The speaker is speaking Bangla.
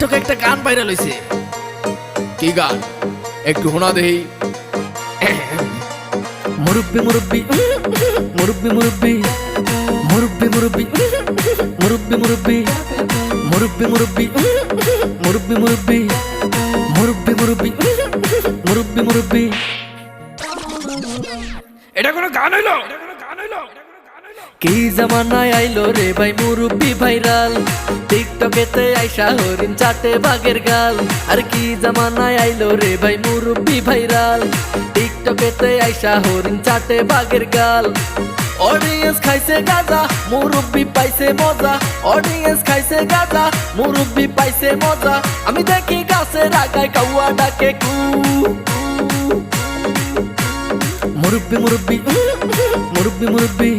টিকটকে একটা গান ভাইরাল হইছে। কি গান একটু শোনা দেই। মুরব্বি মুরব্বি মুরব্বি মুরব্বি মুরব্বি মুরব্বি মুরব্বি মুরব্বি মুরব্বি মুরব্বি মুরব্বি মুরব্বি মুরব্বি মুরব্বি মুরব্বি মুরব্বি। এটা কোনো গান হইলো? কি জামানায় আইলো রে ভাই মুরব্বি ভাইরাল, টিকটকেতে আইসা হরিণ চাটে বাঘের গাল। আর কি জামানায় আইলো রে ভাই মুরব্বি ভাইরাল, টিকটকেতে আইসা হরিণ চাটে বাঘের গাল। অডিয়েন্স খাইছে গাজা, মুরব্বি পাইছে মজা। অডিয়েন্স খাইছে গাজা, মুরব্বি পাইছে মজা। আমি দেখি গাছের আগায় কাউয়া ডাকে কু। মুরব্বি মুরব্বি মুরব্বি মুরব্বি